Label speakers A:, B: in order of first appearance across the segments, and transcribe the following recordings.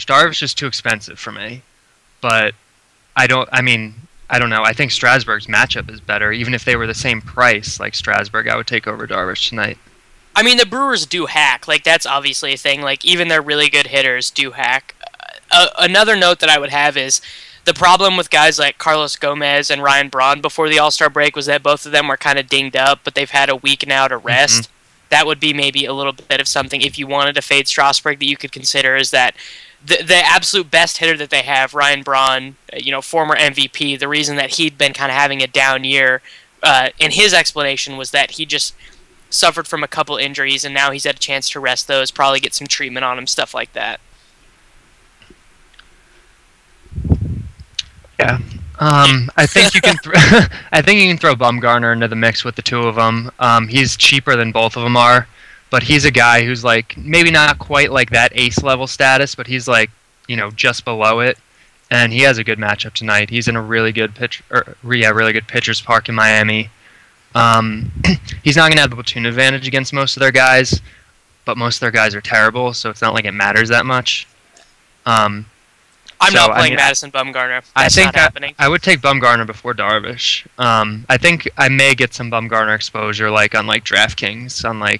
A: Darvish. Darvish is too expensive for me, but I don't know. I think Strasburg's matchup is better. Even if they were the same price, like Strasburg, I would take over Darvish tonight.
B: I mean, the Brewers do hack. Like, that's obviously a thing. Like, even their really good hitters do hack. Another note that I would have is the problem with guys like Carlos Gomez and Ryan Braun before the All-Star break was that both of them were kind of dinged up, but they've had a week now to rest. That would be maybe a little bit of something, if you wanted to fade Strasburg, that you could consider, is that the absolute best hitter that they have, Ryan Braun, former MVP, the reason that he'd been kind of having a down year, and his explanation was that he just suffered from a couple injuries, and now he's had a chance to rest those, probably get some treatment on him, stuff like that.
A: Yeah. I think you can throw Bumgarner into the mix with the two of them. He's cheaper than both of them are, but he's a guy who's like maybe not quite like that ace level status, but he's like just below it, and he has a good matchup tonight. He's in a really good really good pitcher's park in Miami. He's not going to have the platoon advantage against most of their guys, but most of their guys are terrible, so it's not like it matters that much. I'm
B: not playing Madison Bumgarner. That's not happening.
A: I would take Bumgarner before Darvish. I think I may get some Bumgarner exposure, on DraftKings, on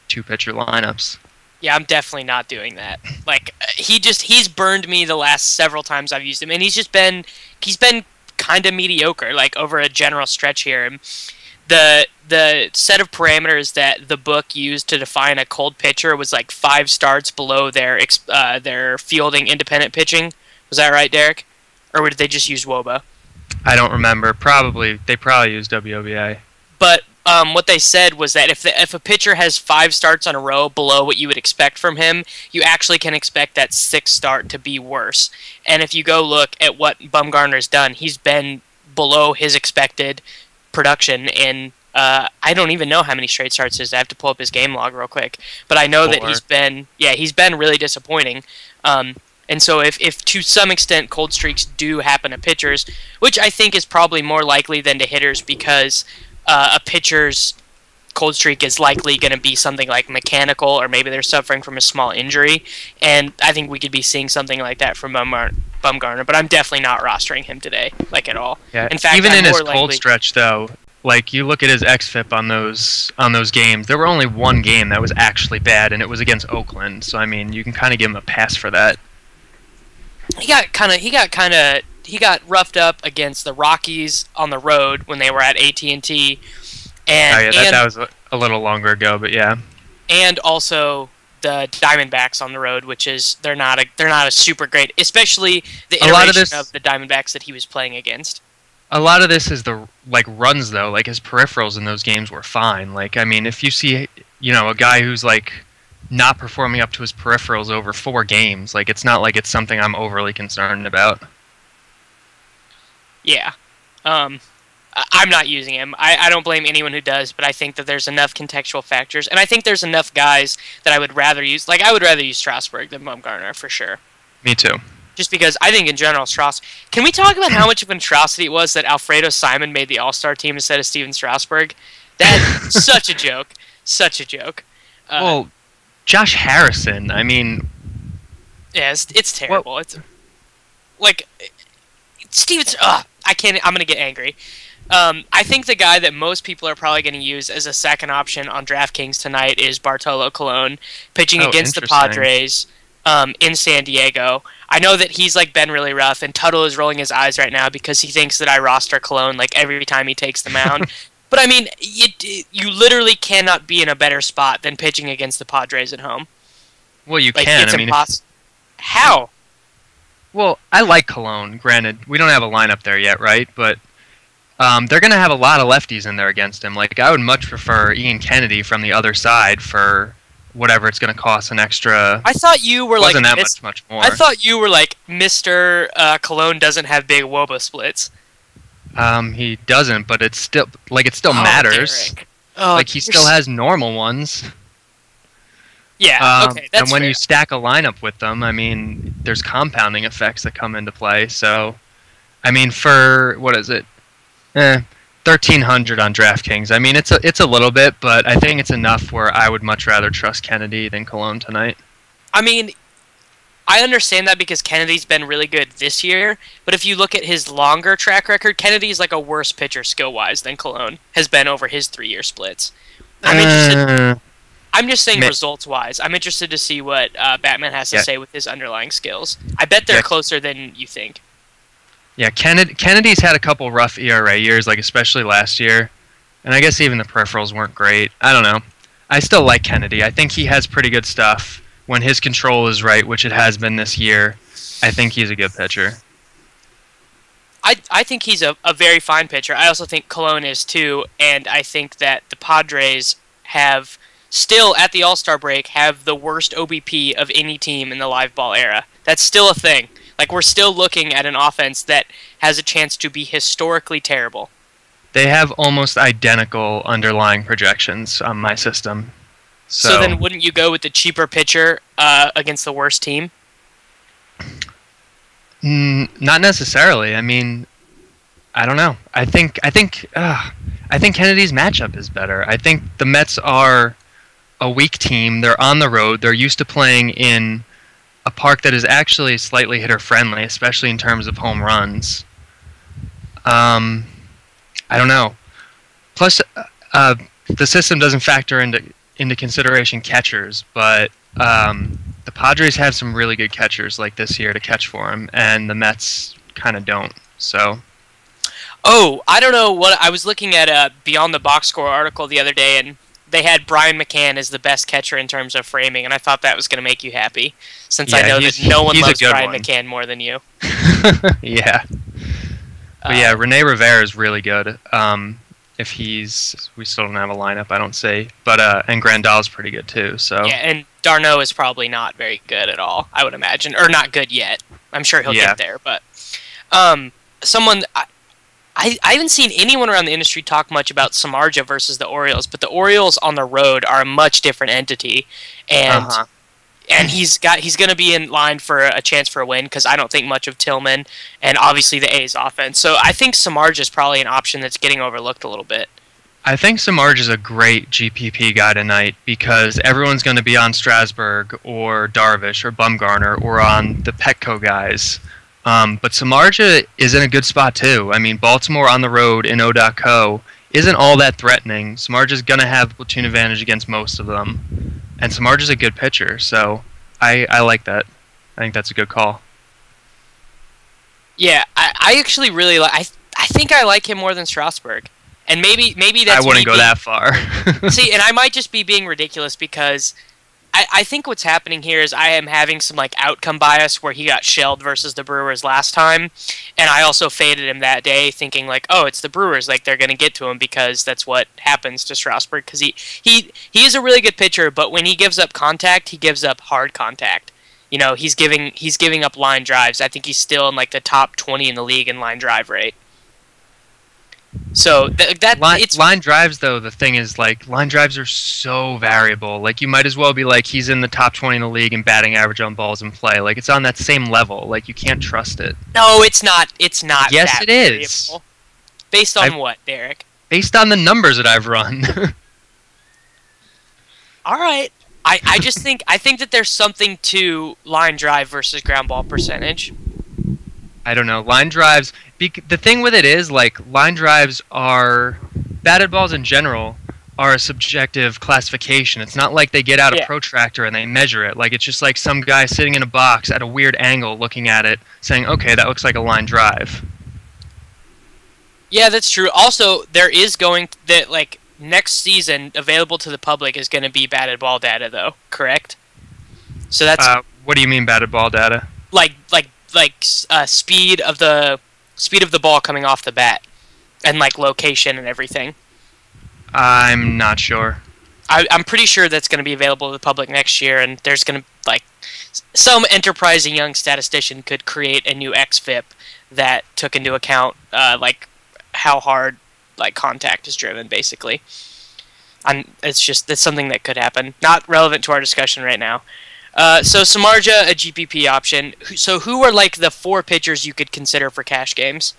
A: two-pitcher lineups.
B: Yeah, I'm definitely not doing that. He's burned me the last several times I've used him, and he's been kind of mediocre, over a general stretch here. And the set of parameters that the book used to define a cold pitcher was 5 starts below their fielding independent pitching. Was that right, Derek? Or did they just use WOBA?
A: I don't remember. They probably used WOBA.
B: But what they said was that if a pitcher has 5 starts on a row below what you would expect from him, you actually can expect that 6th start to be worse. And if you go look at what Bumgarner's done, he's been below his expected production in I don't even know how many straight starts it is. I have to pull up his game log real quick. But I know
A: 4.
B: that he's been really disappointing. And so if to some extent cold streaks do happen to pitchers, which I think is probably more likely than to hitters, because a pitcher's cold streak is likely going to be something like mechanical, or maybe they're suffering from a small injury, and I think we could be seeing something like that from Bumgarner, but I'm definitely not rostering him today, at all.
A: Yeah.
B: In fact,
A: even in his cold stretch, though, you look at his xFIP on those games, there were only one game that was actually bad, and it was against Oakland, so I mean, you can kind of give him a pass for that.
B: He got roughed up against the Rockies on the road when they were at AT&T, and
A: that was a little longer ago, but yeah.
B: And also the Diamondbacks on the road, which is they're not a super great, especially the iteration of the Diamondbacks that he was playing against.
A: A lot of this is the runs though. His peripherals in those games were fine. I mean, if you see a guy who's not performing up to his peripherals over 4 games, it's not like it's something I'm overly concerned about. Yeah.
B: I'm not using him. I don't blame anyone who does, but I think that there's enough contextual factors, and I think there's enough guys that I would rather use. I would rather use Strasburg than Bumgarner, for sure.
A: Me too.
B: Just because I think in general, Can we talk about how much of an atrocity it was that Alfredo Simon made the All-Star team instead of Steven Strasburg? That's such a joke. Such a joke.
A: Well, Josh Harrison, I mean...
B: Yeah, it's terrible. What? It's Steven... I can't... I'm going to get angry. I think the guy that most people are probably going to use as a second option on DraftKings tonight is Bartolo Colon, pitching against the Padres in San Diego. I know that he's been really rough, and Tuttle is rolling his eyes right now because he thinks that I roster Colon every time he takes the mound. But I mean, you literally cannot be in a better spot than pitching against the Padres at home.
A: Well, you can.
B: It's impossible. How?
A: Well, I like Cologne. Granted, we don't have a lineup there yet, right? But they're going to have a lot of lefties in there against him. I would much prefer Ian Kennedy from the other side for whatever it's going to cost an extra.
B: I thght you were
A: wasn't that much more.
B: I thought you were Mr. Cologne doesn't have big WOBA splits.
A: He doesn't, but it's still it still matters. He still has normal ones.
B: Yeah, okay, that's
A: and when
B: fair.
A: you stack a lineup with them, I mean, there's compounding effects that come into play. So, I mean, for what is it? 1,300 on DraftKings. I mean, it's a little bit, but I think it's enough where I would much rather trust Kennedy than Cologne tonight.
B: I mean, I understand that because Kennedy's been really good this year, but if you look at his longer track record, Kennedy's like a worse pitcher skill-wise than Cologne has been over his 3-year splits. I'm interested. I'm just saying results-wise. I'm interested to see what Batman has to say with his underlying skills. I bet they're closer than you think.
A: Yeah, Kennedy's had a couple rough ERA years, like especially last year, and I guess even the peripherals weren't great. I don't know. I still like Kennedy. I think he has pretty good stuff. When his control is right, which it has been this year, I think he's a good pitcher.
B: I think he's a very fine pitcher. I also think Cologne is too, and I think that the Padres have still, at the All-Star break, have the worst OBP of any team in the live ball era. That's still a thing. Like, we're still looking at an offense that has a chance to be historically terrible.
A: They have almost identical underlying projections on my system.
B: So then wouldn't you go with the cheaper pitcher against the worst team?
A: Not necessarily. I mean, I don't know. I think Kennedy's matchup is better. I think the Mets are a weak team. They're on the road. They're used to playing in a park that is actually slightly hitter-friendly, especially in terms of home runs. I don't know. Plus, the system doesn't factor into consideration catchers, but the Padres have some really good catchers like this year to catch for them, and the Mets kind of don't. So,
B: I don't know what I was looking at a Beyond the Box Score article the other day, and they had Brian McCann as the best catcher in terms of framing, and I thought that was going to make you happy, since I know that no one loves Brian McCann more than you.
A: Yeah. But yeah, Rene Rivera is really good. If we still don't have a lineup, I don't say, but and Grandal's pretty good too. So
B: yeah, and Darno is probably not very good at all, I would imagine, or not good yet. I'm sure he'll get there, but someone I haven't seen anyone around the industry talk much about Samardzija versus the Orioles, but the Orioles on the road are a much different entity, and and he's going to be in line for a chance for a win because I don't think much of Tillman and obviously the A's offense. So I think Samardzija is probably an option that's getting overlooked a little bit.
A: I think Samardzija is a great GPP guy tonight because everyone's going to be on Strasburg or Darvish or Bumgarner or on the Petco guys. But Samardzija is in a good spot too. I mean, Baltimore on the road in O.co isn't all that threatening. Samardzija's going to have platoon advantage against most of them. And Samardzija's a good pitcher, so I like that. I think that's a good call.
B: Yeah, I actually really like. I think I like him more than Strasburg, and maybe that's.
A: I wouldn't go that far.
B: See, and I might just be being ridiculous because I think what's happening here is I am having some like outcome bias where he got shelled versus the Brewers last time, and I also faded him that day, thinking like, oh, it's the Brewers, like they're gonna get to him because that's what happens to Strasburg because he is a really good pitcher, but when he gives up contact, he gives up hard contact. You know, he's giving up line drives. I think he's still in like the top 20 in the league in line drive rate. So
A: line drives though, the thing is like line drives are so variable. Like you might as well be like he's in the top 20 in the league in batting average on balls in play. Like it's on that same level. Like you can't trust it.
B: No, it's not. It's not.
A: Yes, it is.
B: Variable. Based on what, Derek?
A: Based on the numbers that I've run.
B: All right. I just think that there's something to line drive versus ground ball percentage.
A: I don't know. Line drives. The thing with it is, like, line drives are batted balls in general are a subjective classification. It's not like they get out a protractor and they measure it. Like, it's just like some guy sitting in a box at a weird angle looking at it saying, okay, that looks like a line drive.
B: Yeah, that's true. Also, there is next season available to the public is going to be batted ball data, though. Correct? So that's
A: what do you mean batted ball data?
B: Like speed of the ball coming off the bat, and like location and everything.
A: I'm not sure.
B: I'm pretty sure that's going to be available to the public next year, and there's going to some enterprising young statistician could create a new XFIP that took into account how hard contact is driven, basically. That's something that could happen. Not relevant to our discussion right now. So Samardzija, a GPP option. So who are the 4 pitchers you could consider for cash games?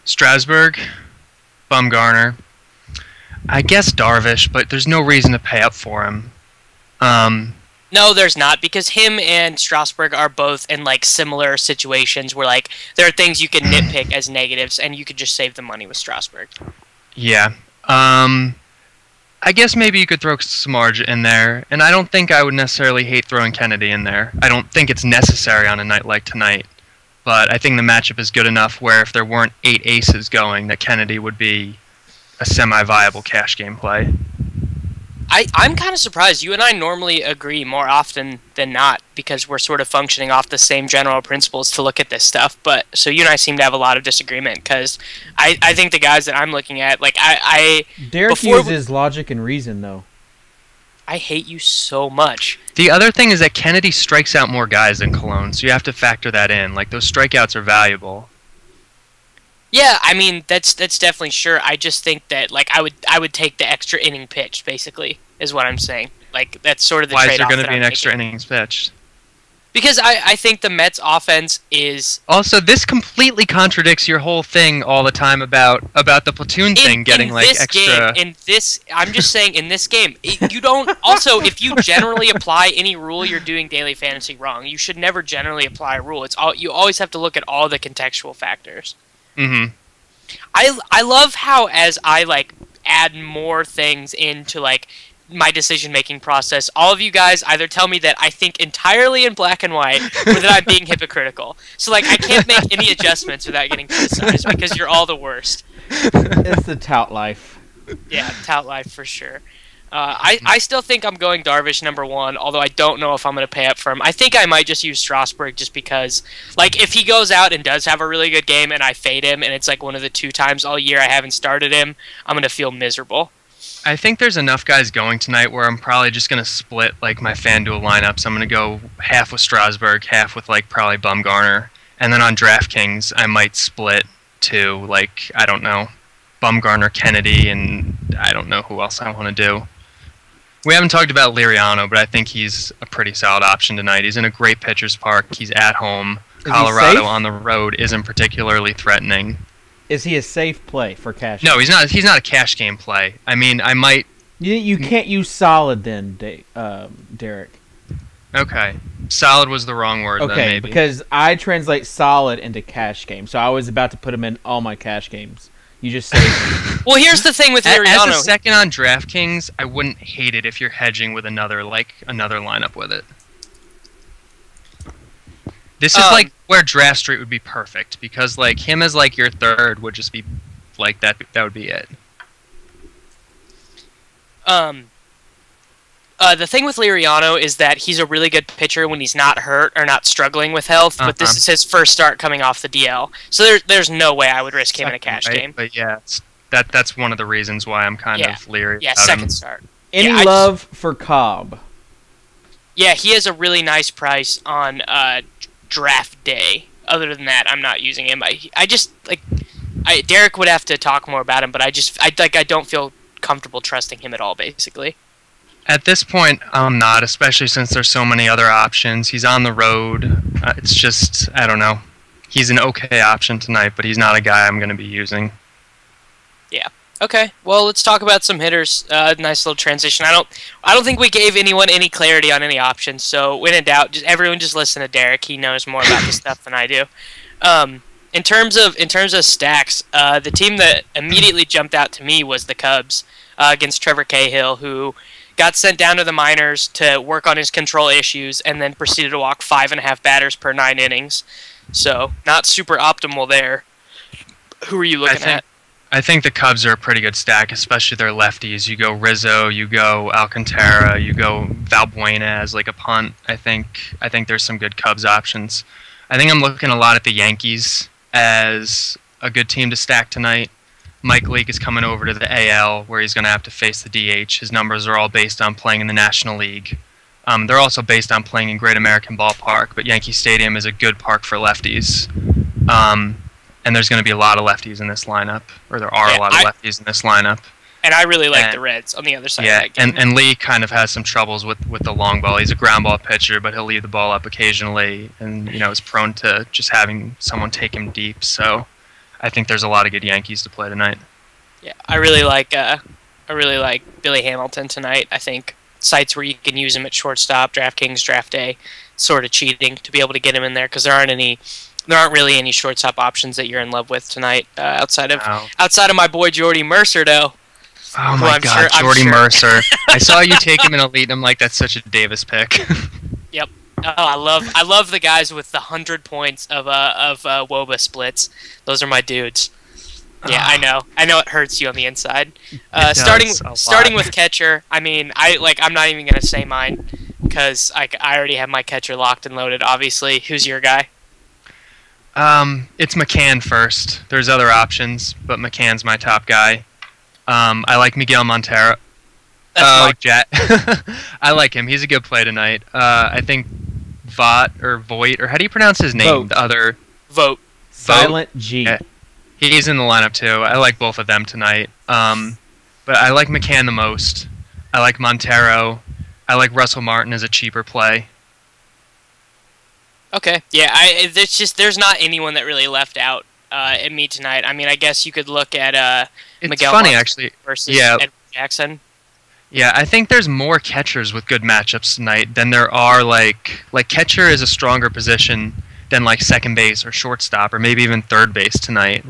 A: Strasburg, Bumgarner, I guess Darvish, but there's no reason to pay up for him.
B: No, there's not, because him and Strasburg are both in like similar situations where like there are things you can nitpick as negatives, and you could just save the money with Strasburg.
A: Yeah. I guess maybe you could throw Samardzija in there, and I don't think I would necessarily hate throwing Kennedy in there. I don't think it's necessary on a night like tonight, but I think the matchup is good enough where if there weren't 8 aces going, that Kennedy would be a semi-viable cash game play.
B: I'm kind of surprised. You and I normally agree more often than not because we're sort of functioning off the same general principles to look at this stuff. But so you and I seem to have a lot of disagreement because I think the guys that I'm looking at, like
C: Derek uses logic and reason, though.
B: I hate you so much.
A: The other thing is that Kennedy strikes out more guys than Cologne, so you have to factor that in. Like, those strikeouts are valuable.
B: Yeah, I mean that's definitely sure. I just think that like I would take the extra inning pitched, basically, is what I'm saying. Like that's sort of the trade-off.
A: Why is there going to be
B: I'm
A: an extra
B: making.
A: innings pitched?
B: Because I think the Mets offense is
A: Also, this completely contradicts your whole thing all the time about the platoon thing getting like extra.
B: I'm just saying in this game, you don't. Also, if you generally apply any rule, you're doing daily fantasy wrong. You should never generally apply a rule. You always have to look at all the contextual factors.
A: Mm-hmm.
B: I love how as I like add more things into like my decision-making process, all of you guys either tell me that I think entirely in black and white or that I'm being hypocritical. So like I can't make any adjustments without getting criticized because you're all the worst.
C: It's the tout life.
B: Yeah, tout life for sure. I still think I'm going Darvish #1, although I don't know if I'm going to pay up for him. I think I might just use Strasburg just because, like, if he goes out and does have a really good game and I fade him and it's like one of the 2 times all year I haven't started him, I'm going to feel miserable.
A: I think there's enough guys going tonight where I'm probably just going to split like my FanDuel lineups. I'm going to go half with Strasburg, half with like probably Bumgarner, and then on DraftKings I might split to like, I don't know, Bumgarner, Kennedy, and I don't know who else I want to do. We haven't talked about Liriano, but I think he's a pretty solid option tonight. He's in a great pitcher's park. He's at home. Colorado on the road isn't particularly threatening.
C: Is he a safe play for cash?
A: No, he's not. He's not a cash game play. I mean, I might.
C: You can't use solid then, Derek.
A: Okay, solid was the wrong word.
C: Okay,
A: then maybe.
C: Because I translate solid into cash game, so I was about to put him in all my cash games. You just say.
B: Well, here's the thing with Liriano.
A: As a second on DraftKings, I wouldn't hate it if you're hedging with another lineup with it. This is like where Draft Street would be perfect because like him as like your third would just be like that. That would be it.
B: The thing with Liriano is that he's a really good pitcher when he's not hurt or not struggling with health, but this is his first start coming off the DL. So there's no way I would risk him in a cash game.
A: But yeah, that's one of the reasons why I'm kind of leery.
B: Yeah, second start.
C: Any love for Cobb? Yeah,
B: he has a really nice price on draft day. Other than that, I'm not using him. Derek would have to talk more about him, but I don't feel comfortable trusting him at all, basically.
A: At this point, I'm not, especially since there's so many other options. He's on the road. It's just, I don't know. He's an okay option tonight, but he's not a guy I'm going to be using.
B: Yeah. Okay. Well, let's talk about some hitters. Nice little transition. I don't think we gave anyone any clarity on any options. So when in doubt, everyone just listen to Derek. He knows more about this stuff than I do. In terms of stacks, the team that immediately jumped out to me was the Cubs against Trevor Cahill, who got sent down to the minors to work on his control issues, and then proceeded to walk 5.5 batters per 9 innings. So not super optimal there. Who are you looking at?
A: I think the Cubs are a pretty good stack, especially their lefties. You go Rizzo, you go Alcantara, you go Valbuena as like a punt. I think there's some good Cubs options. I think I'm looking a lot at the Yankees as a good team to stack tonight. Mike Leake is coming over to the AL, where he's going to have to face the DH. His numbers are all based on playing in the National League. They're also based on playing in Great American Ballpark, but Yankee Stadium is a good park for lefties. And there's going to be a lot of lefties in this lineup, or there are a lot of lefties in this lineup.
B: And I really like the Reds on the other side of that game.
A: And Lee kind of has some troubles with the long ball. He's a ground ball pitcher, but he'll leave the ball up occasionally, and is prone to just having someone take him deep. So I think there's a lot of good Yankees to play tonight.
B: Yeah, I really like Billy Hamilton tonight. I think sites where you can use him at shortstop, DraftKings, Draft Day, sort of cheating to be able to get him in there because there aren't really any shortstop options that you're in love with tonight outside of my boy Jordy Mercer though.
A: Oh my God, Jordy Mercer! I saw you take him in Elite, and I'm like, that's such a Davis pick.
B: Yep. Oh, I love the guys with the 100 points of WOBA splits. Those are my dudes. Yeah, I know it hurts you on the inside. Starting with catcher. I mean, I'm not even gonna say mine because I already have my catcher locked and loaded. Obviously, who's your guy?
A: It's McCann first. There's other options, but McCann's my top guy. I like Miguel Montero. Jet. I like him. He's a good play tonight. I think Voit, or how do you pronounce his name?
C: Vogt.
A: The other
B: Vogt.
C: Silent G.
A: Yeah. He's in the lineup too. I like both of them tonight. But I like McCann the most. I like Montero. I like Russell Martin as a cheaper play.
B: Okay. Yeah. There's not anyone that really left out in me tonight. I mean, I guess you could look at Miguel
A: funny
B: Montero
A: actually
B: versus Edwin Jackson.
A: Yeah, I think there's more catchers with good matchups tonight than there are like catcher is a stronger position than like second base or shortstop or maybe even third base tonight,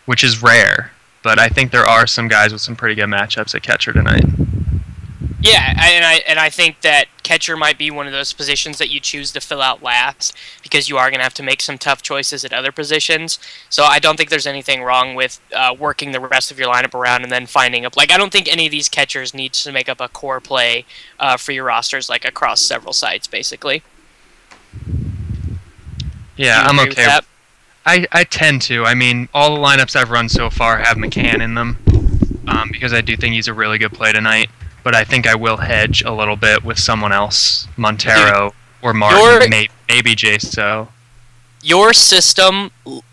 A: which is rare. But I think there are some guys with some pretty good matchups at catcher tonight.
B: Yeah, and I think that catcher might be one of those positions that you choose to fill out last because you are going to have to make some tough choices at other positions. So I don't think there's anything wrong with working the rest of your lineup around and then finding up. I don't think any of these catchers need to make up a core play for your rosters across several sites, basically.
A: Yeah, I'm okay with that. I tend to. I mean, all the lineups I've run so far have McCann in them because I do think he's a really good play tonight. But I think I will hedge a little bit with someone else, Montero or Martin, maybe J-So.
B: Your system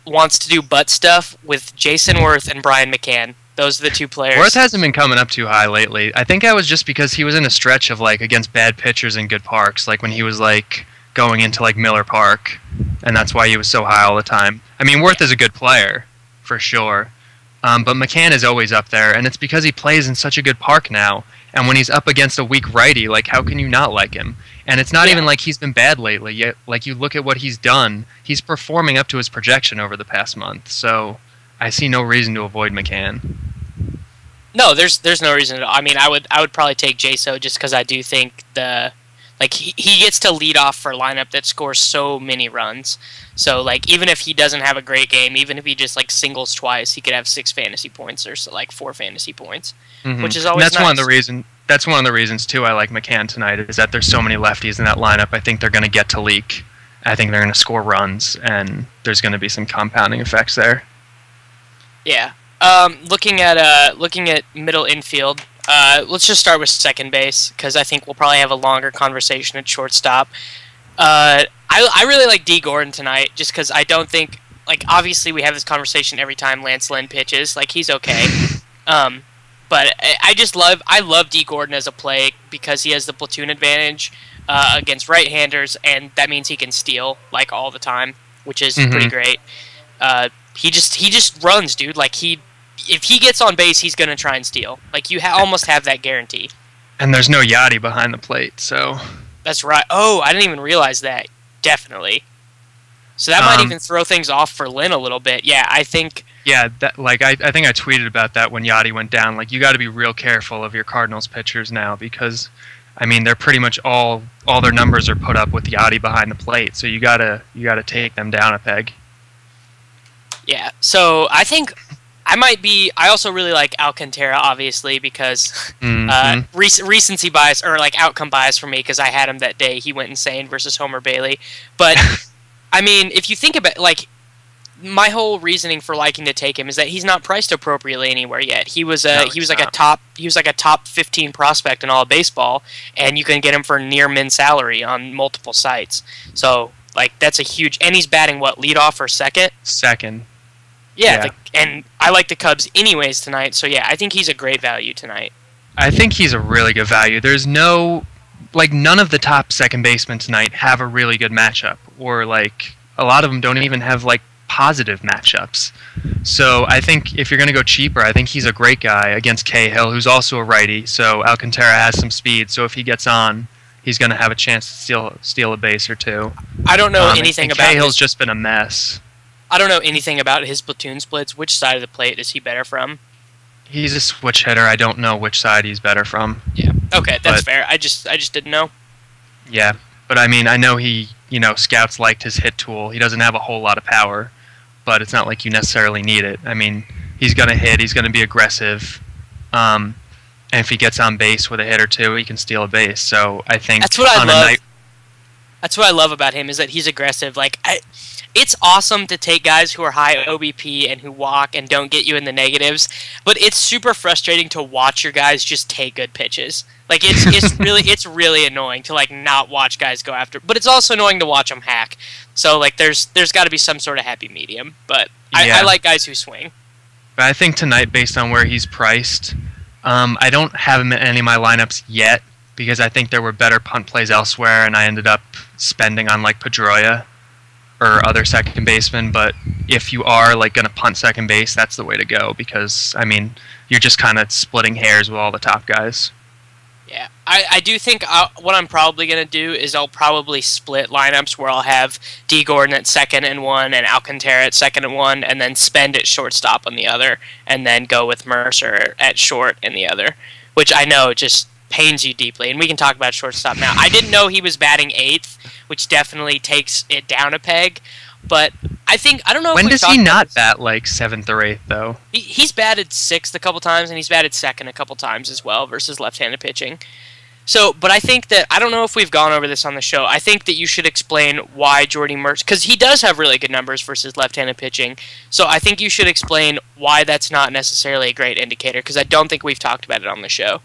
B: wants to do butt stuff with Jason Worth and Brian McCann. Those are the two players.
A: Worth hasn't been coming up too high lately. I think that was just because he was in a stretch of against bad pitchers in good parks, when he was going into Miller Park, and that's why he was so high all the time. I mean, Worth is a good player, for sure. But McCann is always up there, and it's because he plays in such a good park now. And when he's up against a weak righty, how can you not like him? And it's not even like he's been bad lately. Yet, you look at what he's done, he's performing up to his projection over the past month. So I see no reason to avoid McCann.
B: No, there's no reason. I mean, I would probably take J-So just because I do think he gets to lead off for a lineup that scores so many runs. So even if he doesn't have a great game, even if he just singles twice, he could have 6 fantasy points or 4 fantasy points, which is always
A: that's
B: nice.
A: That's one of the reasons too I like McCann tonight is that there's so many lefties in that lineup. I think they're going to get to leak. I think they're going to score runs, and there's going to be some compounding effects there.
B: Yeah. Looking at middle infield. Let's just start with second base because I think we'll probably have a longer conversation at shortstop. I really like D. Gordon tonight just because I don't think obviously we have this conversation every time Lance Lynn pitches. He's okay, but I love D. Gordon as a play because he has the platoon advantage against right-handers, and that means he can steal all the time, which is pretty great. He just runs, dude. If he gets on base, he's gonna try and steal. You almost have that guarantee.
A: And there's no Yachty behind the plate, so.
B: That's right. Oh, I didn't even realize that. Definitely. So that might even throw things off for Lynn a little bit. Yeah, I think.
A: Yeah, that I think I tweeted about that when Yachty went down. You got to be real careful of your Cardinals pitchers now because, I mean, they're pretty much all their numbers are put up with Yachty behind the plate. So you gotta take them down a peg.
B: Yeah. So I think. I also really like Alcantara, obviously, because recency bias, or outcome bias for me, because I had him that day. He went insane versus Homer Bailey. But, I mean, if you think about my whole reasoning for liking to take him is that he's not priced appropriately anywhere yet. He was a top 15 prospect in all of baseball, and you can get him for near min salary on multiple sites. So, that's a huge, and he's batting leadoff or second?
A: Second.
B: Yeah. And I like the Cubs anyways tonight, so yeah, I think he's a great value tonight.
A: I think he's a really good value. There's no, none of the top second basemen tonight have a really good matchup, or a lot of them don't even have positive matchups. So I think if you're going to go cheaper, I think he's a great guy against Cahill, who's also a righty. So Alcantara has some speed. So if he gets on, he's going to have a chance to steal a base or two.
B: I don't know anything about
A: Cahill's just been a mess.
B: I don't know anything about his platoon splits. Which side of the plate is he better from?
A: He's a switch hitter. I don't know which side he's better from.
B: Yeah. Okay, that's fair. I just didn't know.
A: Yeah, but I mean, I know he, scouts liked his hit tool. He doesn't have a whole lot of power, but it's not like you necessarily need it. I mean, he's going to hit. He's going to be aggressive. And if he gets on base with a hit or two, he can steal a base. So I think
B: that's what I love. That's what I love about him is that he's aggressive. It's awesome to take guys who are high OBP and who walk and don't get you in the negatives, but it's super frustrating to watch your guys just take good pitches. It's really annoying to not watch guys go after, but it's also annoying to watch them hack. So there's got to be some sort of happy medium. But I like guys who swing.
A: But I think tonight, based on where he's priced, I don't have him in any of my lineups yet because I think there were better punt plays elsewhere, and I ended up spending on Pedroia or other second baseman. But if you are going to punt second base, that's the way to go because I mean you're just kind of splitting hairs with all the top guys.
B: Yeah, I do think what I'm probably going to do is I'll probably split lineups where I'll have D. Gordon at 2nd and 1 and Alcantara at 2nd and 1 and then spend at shortstop on the other and then go with Mercer at short in the other, which I know just pains you deeply. And we can talk about shortstop now. I didn't know he was batting 8th, which definitely takes it down a peg. But I don't know.
A: When does he not bat 7th or 8th though?
B: He's batted 6th a couple times, and he's batted 2nd a couple times as well versus left-handed pitching. So, but I think that I don't know if we've gone over this on the show. I think that you should explain why Jordy Mercer, because he does have really good numbers versus left-handed pitching. So I think you should explain why that's not necessarily a great indicator, because I don't think we've talked about it on the show.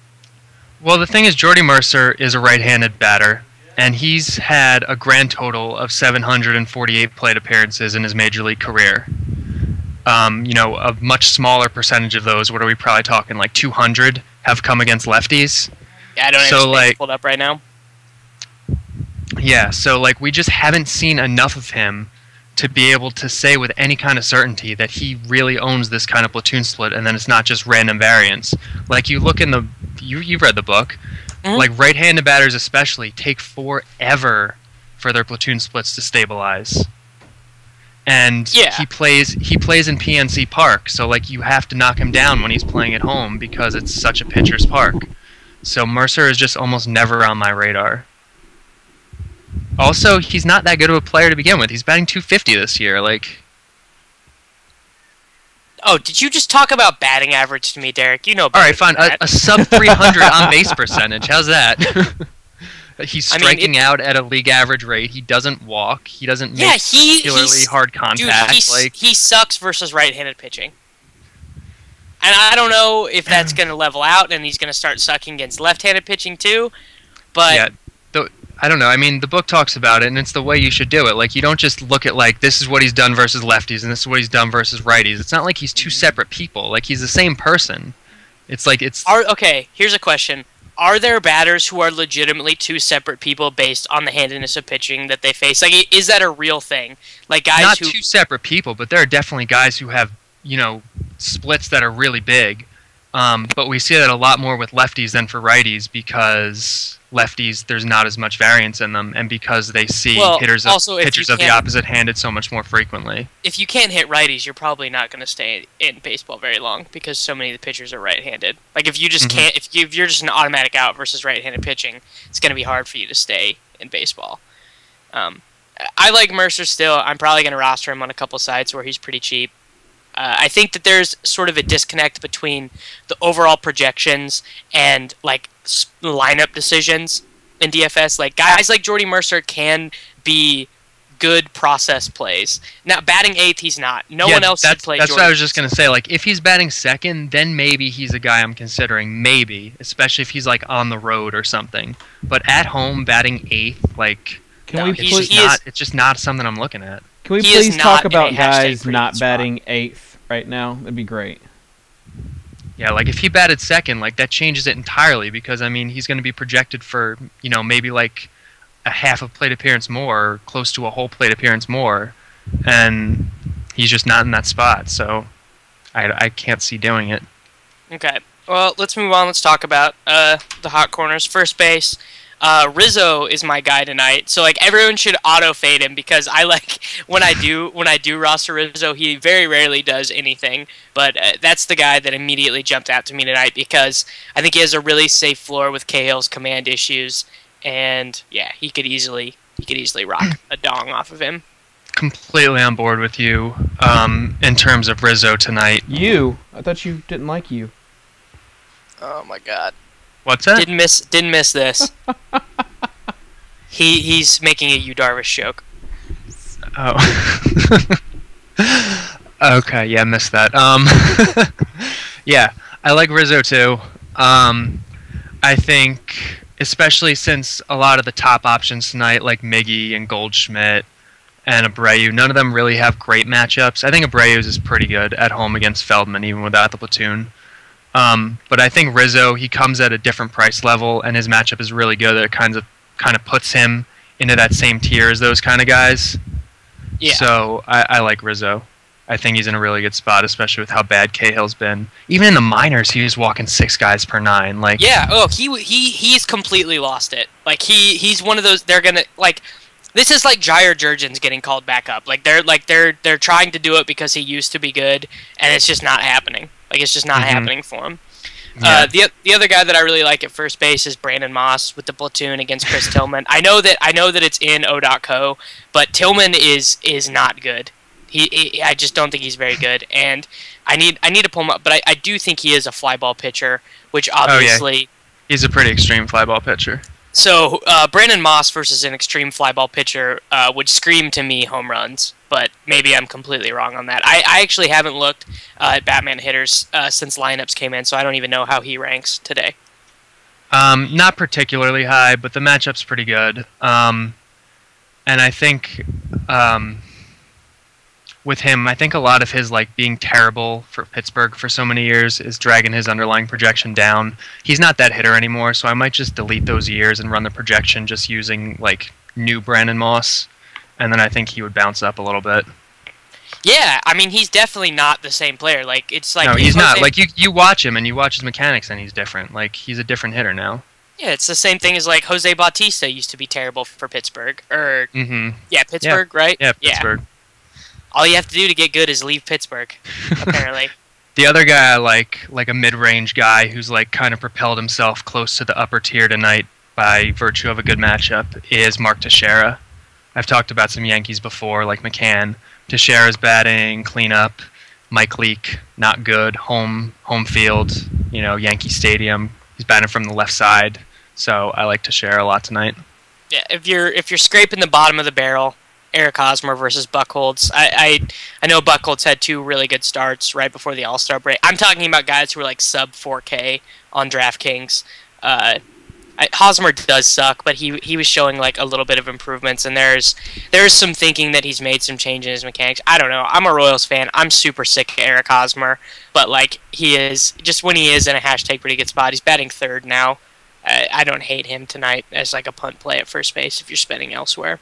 A: Well, the thing is, Jordy Mercer is a right-handed batter. And he's had a grand total of 748 plate appearances in his major league career. A much smaller percentage of those, what are we probably talking, 200, have come against lefties?
B: Yeah, I don't have his pulled up right now.
A: Yeah, so we just haven't seen enough of him to be able to say with any kind of certainty that he really owns this kind of platoon split, and then it's not just random variance. You look in you've read the book. Right-handed batters especially take forever for their platoon splits to stabilize. And he plays in PNC Park, so you have to knock him down when he's playing at home because it's such a pitcher's park. So Mercer is just almost never on my radar. Also, he's not that good of a player to begin with. He's batting .250 this year.
B: Oh, did you just talk about batting average to me, Derek? You know.
A: All right, fine. A sub 300 on base percentage. How's that? He's striking out at a league average rate. He doesn't walk. He doesn't make particularly hard contact.
B: Dude, he sucks versus right-handed pitching. And I don't know if that's going to level out and he's going to start sucking against left-handed pitching too. But
A: yeah, I don't know. I mean, the book talks about it, and it's the way you should do it. You don't just look at, this is what he's done versus lefties, and this is what he's done versus righties. It's not like he's two separate people. He's the same person.
B: Okay, here's a question. Are there batters who are legitimately two separate people based on the handedness of pitching that they face? Is that a real thing? Guys
A: not two separate people, but there are definitely guys who have, splits that are really big. But we see that a lot more with lefties than for righties because lefties, there's not as much variance in them, and because they see pitchers of the opposite handed so much more frequently.
B: If you can't hit righties, you're probably not going to stay in baseball very long because so many of the pitchers are right-handed. If you just can't, if you're just an automatic out versus right-handed pitching, it's going to be hard for you to stay in baseball. I like Mercer still. I'm probably going to roster him on a couple sites where he's pretty cheap. I think that there's sort of a disconnect between the overall projections and lineup decisions in DFS. Guys like Jordy Mercer can be good process plays. Now batting 8th, he's not. No one else should play.
A: That's
B: Jordy
A: what I was just gonna say. If he's batting 2nd, then maybe he's a guy I'm considering. Maybe, especially if he's on the road or something. But at home, batting 8th, it's just not something I'm looking at.
C: Can we please talk about guys not batting 8th right now? That'd be great.
A: Yeah, if he batted 2nd, that changes it entirely because, he's going to be projected for, maybe a half a plate appearance more, or close to a whole plate appearance more. And he's just not in that spot. So I can't see doing it.
B: Okay. Well, let's move on. Let's talk about the hot corners. First base. Rizzo is my guy tonight, so like everyone should auto fade him because I like when I do roster Rizzo, he very rarely does anything, but that's the guy that immediately jumped out to me tonight because I think he has a really safe floor with Cahill's command issues, and yeah, he could easily rock a dong off of him.
A: Completely on board with you in terms of Rizzo tonight.
C: I thought you didn't like you.
B: Oh my God.
A: What's that?
B: Didn't miss this. He's making a Yu Darvish joke.
A: Oh. Okay, yeah, missed that. Yeah, I like Rizzo too. I think, especially since a lot of the top options tonight, like Miggy and Goldschmidt and Abreu, none of them really have great matchups. I think Abreu's is pretty good at home against Feldman, even without the platoon. But I think Rizzo, he comes at a different price level, and his matchup is really good. It kind of puts him into that same tier as those kind of guys.
B: Yeah.
A: So I like Rizzo. I think he's in a really good spot, especially with how bad Cahill's been. Even in the minors, he was walking 6 guys per 9. Like,
B: yeah. Oh, he's completely lost it. Like he's one of those. They're gonna like. This is like Jair Jurgens getting called back up. They're trying to do it because he used to be good, and it's just not happening. Like it's just not happening for him.
A: Yeah.
B: The other guy that I really like at first base is Brandon Moss with the platoon against Chris Tillman. I know that it's in O.co, but Tillman is not good. I just don't think he's very good, and I need to pull him up. But I do think he is a fly ball pitcher, which obviously
A: he's a pretty extreme fly ball pitcher.
B: So Brandon Moss versus an extreme fly ball pitcher would scream to me home runs, but maybe I'm completely wrong on that. I actually haven't looked at Batman hitters since lineups came in, so I don't even know how he ranks today.
A: Not particularly high, but the matchup's pretty good. And I think with him, I think a lot of his like being terrible for Pittsburgh for so many years is dragging his underlying projection down. He's not that hitter anymore, so I might just delete those years and run the projection just using like new Brandon Moss, and then I think he would bounce up a little bit.
B: Yeah, I mean he's definitely not the same player. Like it's like
A: no, he's not. Like you watch him and you watch his mechanics, and he's different. Like he's a different hitter now.
B: Yeah, it's the same thing as like Jose Bautista used to be terrible for Pittsburgh. Or yeah, Pittsburgh,
A: yeah.
B: right?
A: Yeah, Pittsburgh.
B: Yeah. All you have to do to get good is leave Pittsburgh, apparently.
A: The other guy I like a mid-range guy who's like kind of propelled himself close to the upper tier tonight by virtue of a good matchup is Mark Teixeira. I've talked about some Yankees before, like McCann. Teixeira's batting, cleanup. Mike Leake, not good. Home field, Yankee Stadium. He's batting from the left side, so I like Teixeira a lot tonight.
B: Yeah, if you're scraping the bottom of the barrel, Eric Hosmer versus Buchholz. I know Buchholz had 2 really good starts right before the All-Star break. I'm talking about guys who are like sub 4K on DraftKings. Hosmer does suck, but he was showing like a little bit of improvements, and there's some thinking that he's made some change in his mechanics. I don't know. I'm a Royals fan. I'm super sick of Eric Hosmer, but like he is just when he is in a hashtag pretty good spot. He's batting 3rd now. I don't hate him tonight as like a punt play at first base if you're spending elsewhere.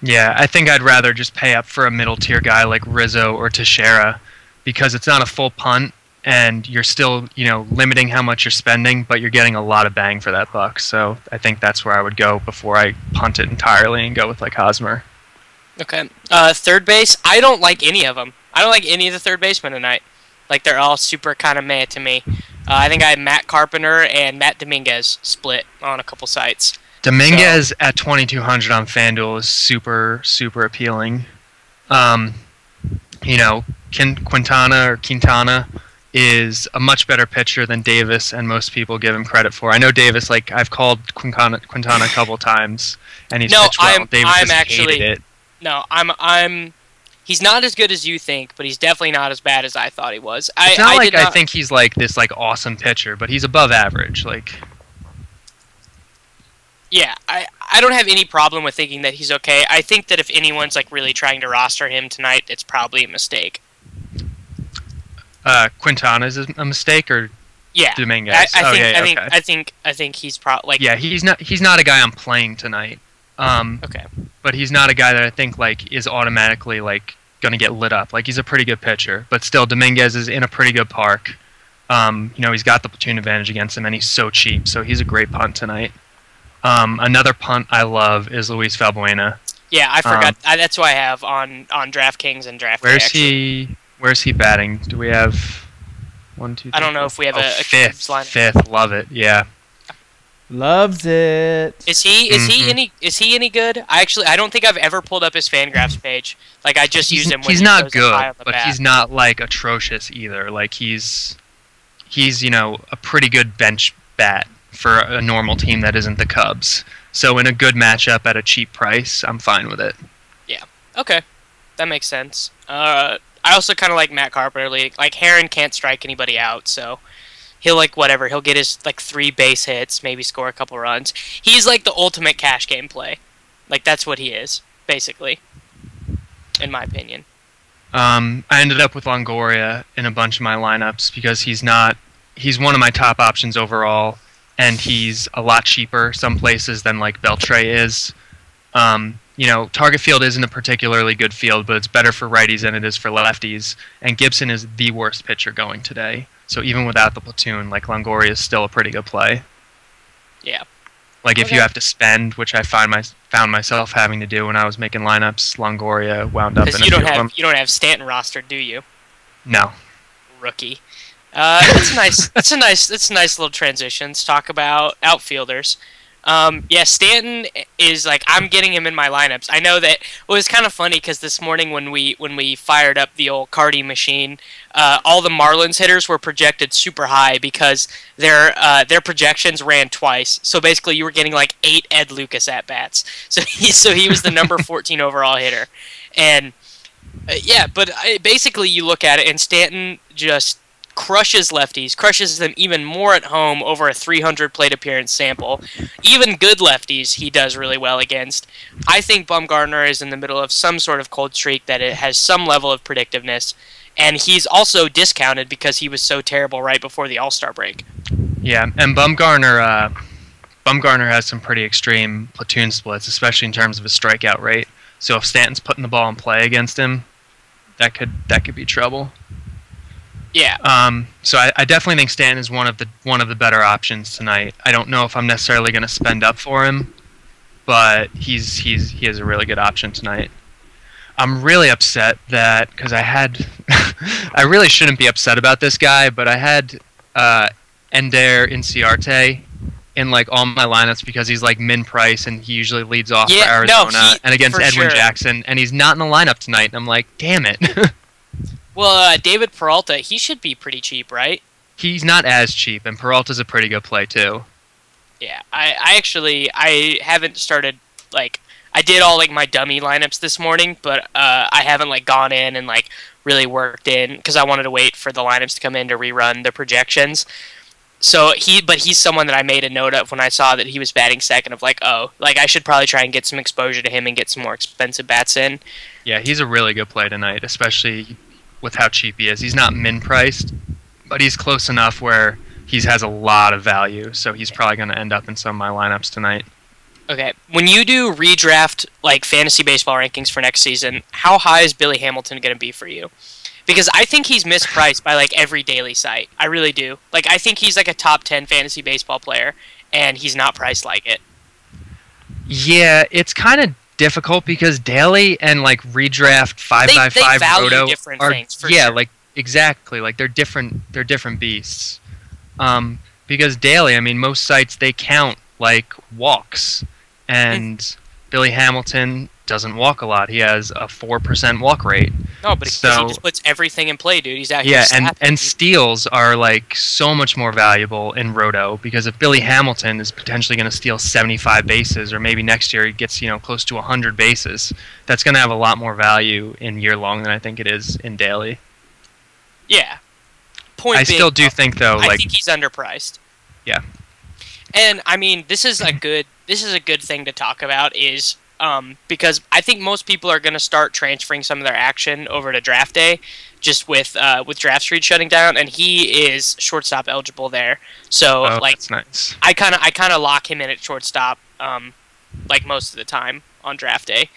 A: Yeah, I think I'd rather just pay up for a middle tier guy like Rizzo or Teixeira because it's not a full punt and you're still, limiting how much you're spending, but you're getting a lot of bang for that buck. So I think that's where I would go before I punt it entirely and go with like Hosmer.
B: Okay. Third base, I don't like any of them. I don't like any of the third basemen tonight. Like they're all super kind of meh to me. I think I have Matt Carpenter and Matt Dominguez split on a couple sites.
A: Dominguez at 2,200 on FanDuel is super, super appealing. Quintana is a much better pitcher than Davis, and most people give him credit for. I know Davis, like I've called Quintana a couple times, and he's pitched well. Davis has hated it.
B: No, he's not as good as you think, but he's definitely not as bad as I thought he was.
A: It's not I think he's like this like awesome pitcher, but he's above average. Like.
B: Yeah, I don't have any problem with thinking that he's okay. I think that if anyone's like really trying to roster him tonight, it's probably a mistake.
A: Quintana is a mistake, or Dominguez?
B: I think he's probably like.
A: Yeah, he's not a guy I'm playing tonight.
B: Okay.
A: But he's not a guy that I think like is automatically like going to get lit up. Like, he's a pretty good pitcher, but still, Dominguez is in a pretty good park. He's got the platoon advantage against him, and he's so cheap, so he's a great punt tonight. Another punt I love is Luis Valbuena.
B: Yeah, I forgot. That's who I have on DraftKings and DraftKings.
A: Where's he batting? Do we have 1, 2, 3?
B: I don't know if we have a
A: fifth.
B: lineup.
A: Fifth, love it. Yeah.
C: Loves it.
B: Is he any good? I don't think I've ever pulled up his FanGraphs page. Like, I just use him when
A: he's
B: he
A: not
B: goes
A: good,
B: high on the
A: but
B: bat.
A: he's not like atrocious either. Like, he's a pretty good bench bat for a normal team that isn't the Cubs. So in a good matchup at a cheap price, I'm fine with it.
B: Yeah. Okay. That makes sense. I also kind of like Matt Carpenter. Like, Heron can't strike anybody out, so he'll he'll get his 3 base hits, maybe score a couple runs. He's like the ultimate cash game play. Like, that's what he is, basically, in my opinion.
A: I ended up with Longoria in a bunch of my lineups because he's one of my top options overall, and he's a lot cheaper some places than like Beltre is. Target field isn't a particularly good field, but it's better for righties than it is for lefties, and Gibson is the worst pitcher going today. So even without the platoon, like, Longoria is still a pretty good play.
B: Yeah.
A: Like, if you have to spend, which I found myself having to do when I was making lineups, Longoria wound up in a few of them.
B: You don't have Stanton rostered, do you?
A: No.
B: Rookie. That's nice. That's a nice little transition. Let's talk about outfielders. Stanton is I'm getting him in my lineups. I know that it was kind of funny because this morning when we fired up the old Cardi machine, all the Marlins hitters were projected super high because their projections ran twice. So basically, you were getting 8 Ed Lucas at bats. So he was the number 14 overall hitter, and basically you look at it and Stanton just crushes lefties, crushes them even more at home over a 300 plate appearance sample. Even good lefties he does really well against. I think Bumgarner is in the middle of some sort of cold streak that it has some level of predictiveness, and he's also discounted because he was so terrible right before the All-Star break.
A: Yeah, and Bumgarner has some pretty extreme platoon splits, especially in terms of his strikeout rate. So if Stanton's putting the ball in play against him, that could be trouble.
B: Yeah.
A: So I definitely think Stanton is one of the better options tonight. I don't know if I'm necessarily going to spend up for him, but he is a really good option tonight. I'm really upset that because I really shouldn't be upset about this guy, but I had Ender Inciarte in all my lineups because he's min price and he usually leads off for Arizona and against Edwin Jackson, and he's not in the lineup tonight. And I'm like, damn it.
B: Well, David Peralta, he should be pretty cheap, right?
A: He's not as cheap, and Peralta's a pretty good play too.
B: Yeah, I haven't started I did all my dummy lineups this morning, but I haven't gone in and really worked in because I wanted to wait for the lineups to come in to rerun the projections. So he's someone that I made a note of when I saw that he was batting second of I should probably try and get some exposure to him and get some more expensive bats in.
A: Yeah, he's a really good play tonight, especially with how cheap he is. He's not min-priced, but he's close enough where he has a lot of value, so he's probably going to end up in some of my lineups tonight.
B: Okay, when you do redraft fantasy baseball rankings for next season, how high is Billy Hamilton going to be for you? Because I think he's mispriced by every daily site. I really do. I think he's a top 10 fantasy baseball player, and he's not priced like it.
A: Yeah, it's kind of difficult because daily and redraft 5x5 roto
B: different
A: are
B: things, for sure.
A: Exactly, they're different beasts. Because daily, I mean, most sites they count walks, and Billy Hamilton doesn't walk a lot. He has a 4% walk rate.
B: No, but he just puts everything in play, dude. He's out here.
A: Yeah, and steals are so much more valuable in roto because if Billy Hamilton is potentially going to steal 75 bases, or maybe next year he gets close to 100 bases, that's going to have a lot more value in year long than I think it is in daily.
B: Yeah.
A: I still do think though,
B: I think he's underpriced.
A: Yeah.
B: And I mean, this is a good thing to talk about is. Because I think most people are going to start transferring some of their action over to draft day, just with draft street shutting down, and he is shortstop eligible there. So
A: that's nice.
B: I kind of lock him in at shortstop, most of the time on draft day,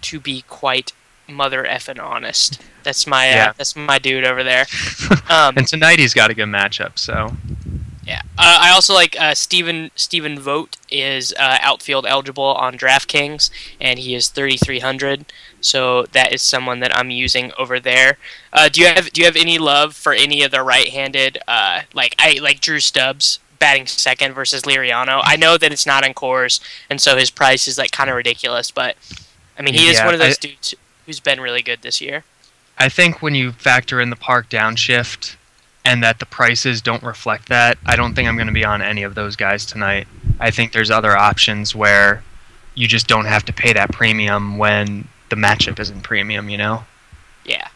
B: to be quite mother effing honest. That's my dude over there.
A: And tonight he's got a good matchup. So
B: yeah, I also like Steven Vogt is outfield eligible on DraftKings, and he is 3,300. So that is someone that I'm using over there. Do you have any love for any of the right-handed like Drew Stubbs batting second versus Liriano? I know that it's not in cores, and so his price is like kind of ridiculous, but I mean he is one of those dudes who's been really good this year.
A: I think when you factor in the park downshift and that the prices don't reflect that, I don't think I'm going to be on any of those guys tonight. I think there's other options where you just don't have to pay that premium when the matchup isn't premium, you know?
B: Yeah.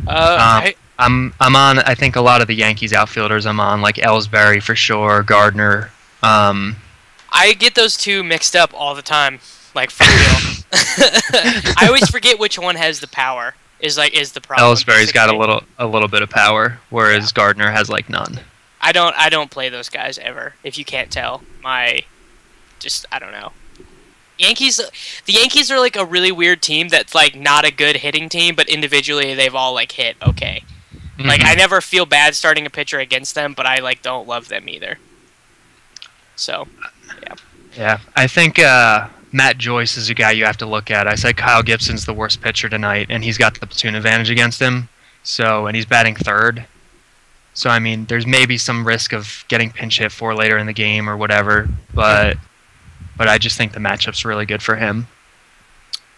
A: I'm on, I think, a lot of the Yankees outfielders I'm on, like Ellsbury for sure, Gardner.
B: I get those two mixed up all the time, like for real. I always forget which one has the power. Is the problem.
A: Ellsbury's got a little bit of power, whereas Gardner has like none.
B: I don't play those guys ever. If you can't tell, I don't know. The Yankees are like a really weird team that's like not a good hitting team, but individually they've all like hit okay. Mm-hmm. Like I never feel bad starting a pitcher against them, but I like don't love them either. So, yeah.
A: Yeah, I think Matt Joyce is a guy you have to look at. I said Kyle Gibson's the worst pitcher tonight, and he's got the platoon advantage against him. So, and he's batting third. So, I mean, there's maybe some risk of getting pinch hit for later in the game or whatever, but I just think the matchup's really good for him.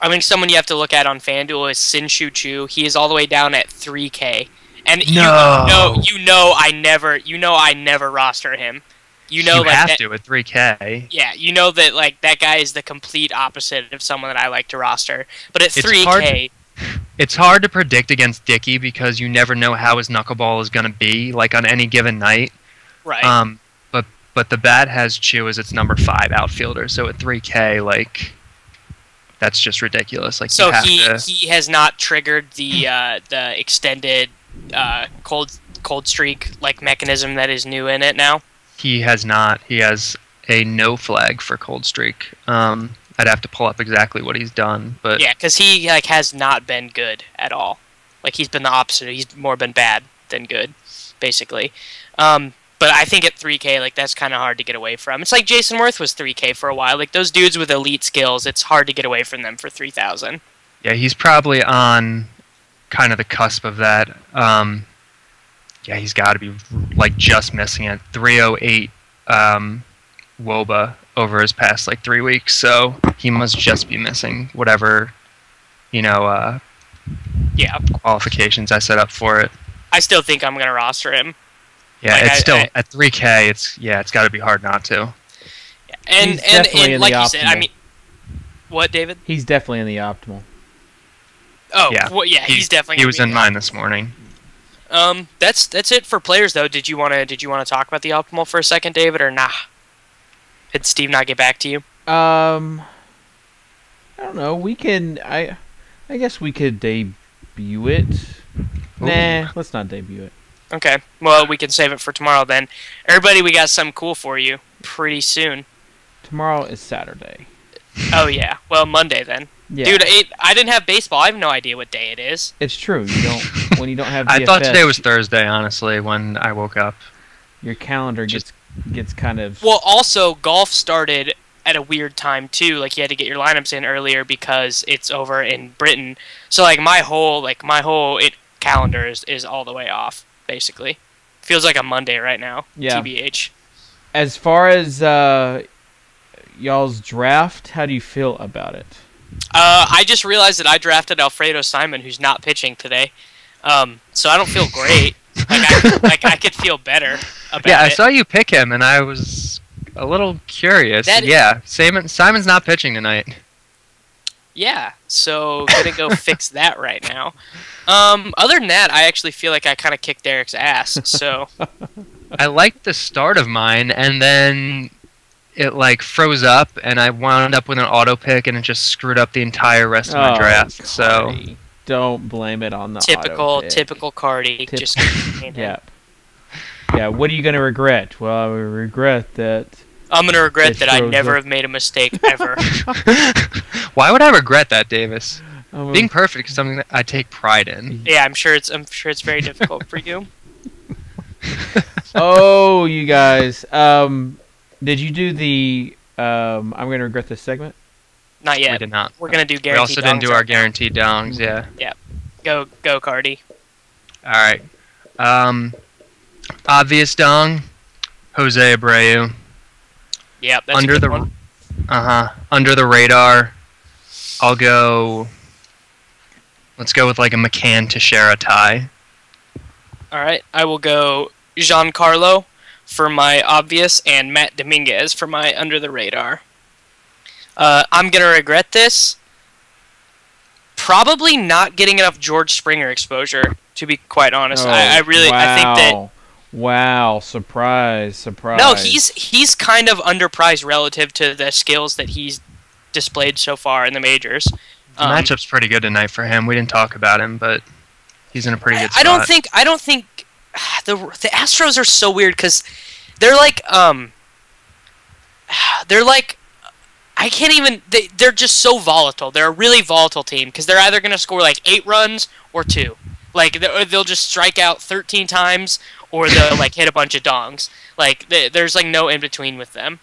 B: I mean, someone you have to look at on FanDuel is Sin-Shu Chu. He is all the way down at 3K, and you know I never roster him. You have
A: to at 3K.
B: Yeah, you know that like that guy is the complete opposite of someone that I like to roster. But at 3K,
A: it's hard to predict against Dickey because you never know how his knuckleball is going to be like on any given night.
B: Right.
A: But the bat has Chu as its number 5 outfielder, so at 3K, like that's just ridiculous. Like
B: so he has not triggered the extended cold streak like mechanism that is new in it now.
A: He has not. He has a no flag for cold streak. I'd have to pull up exactly what he's done, but
B: yeah, because he like has not been good at all. Like he's been the opposite. He's more been bad than good, basically. But I think at 3K, like that's kind of hard to get away from. It's like Jason Worth was 3K for a while. Like those dudes with elite skills, it's hard to get away from them for 3,000.
A: Yeah, he's probably on kind of the cusp of that. Yeah, he's got to be like just missing it. 308 WOBA over his past like 3 weeks, so he must just be missing whatever, qualifications I set up for it.
B: I still think I'm gonna roster him.
A: Yeah, like it's still at 3K. It's got to be hard not to.
B: And like you said, I mean, what, David?
C: He's definitely in the optimal.
B: Oh, yeah, well, yeah, he's definitely.
A: He was in mine this morning.
B: That's it for players though. Did you want to talk about the optimal for a second, David, or nah? Did Steve not get back to you?
C: I don't know. We can. I guess we could debut it. Ooh. Nah, let's not debut it.
B: Okay. Well, we can save it for tomorrow then. Everybody, we got something cool for you pretty soon.
C: Tomorrow is Saturday.
B: Oh yeah. Well, Monday then. Yeah. Dude, I didn't have baseball. I have no idea what day it is.
C: It's true. You don't when you don't have DFS,
A: I thought today was Thursday, honestly, when I woke up.
C: Your calendar gets kind of.
B: Well, also golf started at a weird time too. Like you had to get your lineups in earlier because it's over in Britain. So like my whole calendar is all the way off basically. Feels like a Monday right now.
C: Yeah.
B: TBH.
C: As far as y'all's draft, how do you feel about it?
B: I just realized that I drafted Alfredo Simon, who's not pitching today. So I don't feel great. I could feel better about it.
A: Yeah, I saw you pick him, and I was a little curious. Simon's not pitching tonight.
B: Yeah, so gonna go fix that right now. Other than that, I actually feel like I kind of kicked Derek's ass. So
A: I liked the start of mine, and then it like froze up, and I wound up with an auto pick, and it just screwed up the entire rest of my draft.
C: Cardi.
A: So
C: don't blame it on the auto pick.
B: Typical Cardi. Just
C: yeah. Yeah. What are you gonna regret? Well, I would regret that.
B: I'm gonna regret that I never have made a mistake ever.
A: Why would I regret that, Davis? Being perfect is something that I take pride in.
B: Yeah, I'm sure it's very difficult for you.
C: Oh, you guys. Did you do the I'm going to regret this segment?
B: Not yet.
A: We did not.
B: We're going to do
A: We
B: guaranteed
A: also didn't do
B: dongs
A: our
B: right now.
A: guaranteed dongs, yeah.
B: Yeah. Go, Cardi.
A: All right. Obvious dong, Jose Abreu.
B: Yeah, that's
A: Under
B: a good
A: the
B: one.
A: Under the radar, I'll go. Let's go with like a McCann Teixeira tie.
B: All right, I will go Giancarlo for my obvious and Matt Dominguez for my under the radar. I'm gonna regret this. Probably not getting enough George Springer exposure, to be quite honest. I think that.
C: Wow! Surprise!
B: No, he's kind of underpriced relative to the skills that he's displayed so far in the majors.
A: The matchup's pretty good tonight for him. We didn't talk about him, but he's in a pretty good spot.
B: I don't think the Astros are so weird because they're like I can't even. They're just so volatile. They're a really volatile team because they're either going to score like 8 runs or 2. Like they'll just strike out 13 times or they'll like hit a bunch of dongs. Like there's like no in between with them.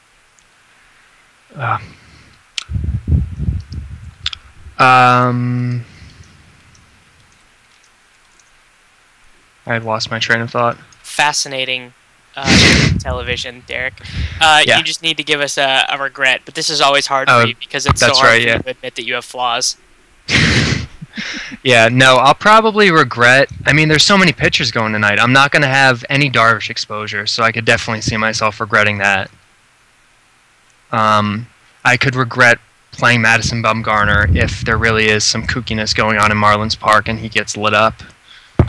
A: I've lost my train of thought.
B: Fascinating television, Derek.
A: Yeah.
B: You just need to give us a regret, but this is always hard for you because it's so
A: that's
B: hard
A: right,
B: for
A: yeah.
B: you to admit that you have flaws.
A: Yeah, no, I'll probably regret. I mean, there's so many pitchers going tonight. I'm not going to have any Darvish exposure, so I could definitely see myself regretting that. I could regret playing Madison Bumgarner if there really is some kookiness going on in Marlins Park and he gets lit up.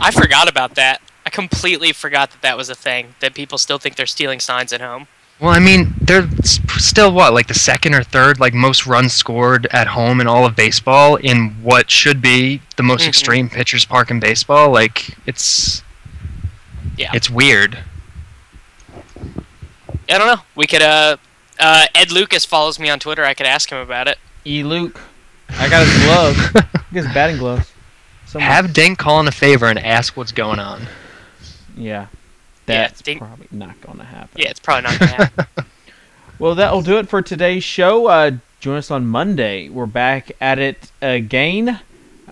B: I forgot about that. I completely forgot that was a thing, that people still think they're stealing signs at home.
A: Well, I mean, they're still, what, like the second or third like most runs scored at home in all of baseball in what should be the most extreme pitcher's park in baseball. Like, it's weird.
B: I don't know. We could, Ed Lucas follows me on Twitter. I could ask him about it.
C: Luke. I got his gloves. I got his batting gloves.
A: Have Dink call in a favor and ask what's going on.
C: Yeah. That's
B: Dink,
C: probably not going to happen.
B: Yeah, it's probably not going to happen.
C: Well, that'll do it for today's show. Join us on Monday. We're back at it again.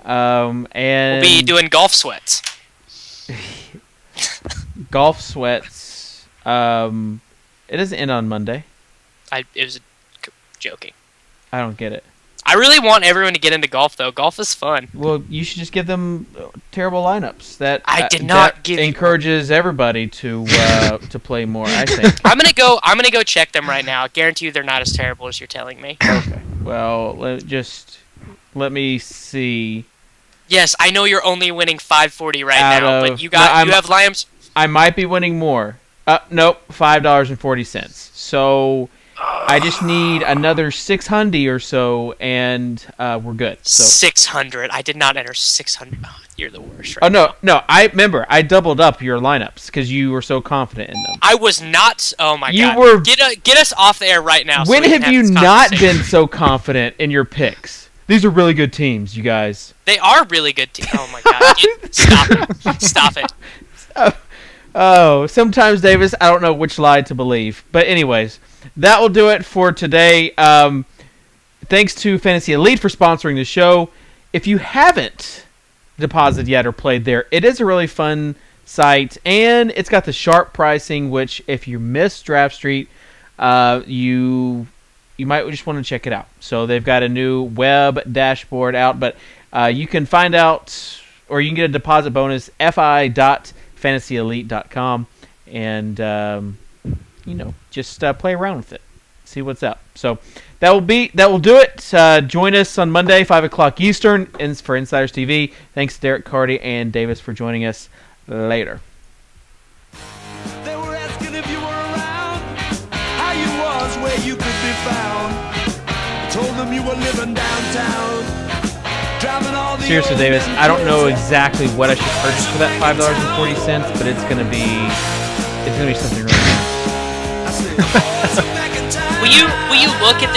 C: And
B: we'll be doing golf sweats.
C: Golf sweats. It doesn't end on Monday.
B: It was joking.
C: I don't get it.
B: I really want everyone to get into golf, though. Golf is fun.
C: Well, you should just give them terrible lineups. That encourages everybody to play more. I think.
B: I'm gonna go check them right now. I guarantee you they're not as terrible as you're telling me.
C: Okay. Well, let me see.
B: Yes, I know you're only winning 540 right now, but you have lineups.
C: I might be winning more. Nope, $5.40. So. I just need another 600 or so, and we're good. So.
B: 600. I did not enter 600. Oh, you're the worst. Right
C: No. I remember. I doubled up your lineups because you were so confident in them.
B: I was not. Oh my god! Get us off the air right now.
C: When have you not been so confident in your picks? These are really good teams, you guys.
B: They are really good teams. Oh my god! Stop it!
C: Oh, sometimes, Davis, I don't know which lie to believe. But anyways. That will do it for today. Thanks to Fantasy Elite for sponsoring the show. If you haven't deposited yet or played there, it is a really fun site, and it's got the sharp pricing, which if you miss Draft Street, you might just want to check it out. So they've got a new web dashboard out, but you can find out, or you can get a deposit bonus, fi.fantasyelite.com, and just play around with it, see what's up. So that will do it. Join us on Monday, 5 o'clock Eastern, for Insiders TV. Thanks to Derek, Cardi, and Davis for joining us. Later.
D: They were asking if you were around, how you was, where you could be found. I told them you were living downtown.
C: Seriously, Davis, I don't know exactly what I should purchase for that $5.40, but it's gonna be something really nice.
B: Will you look at the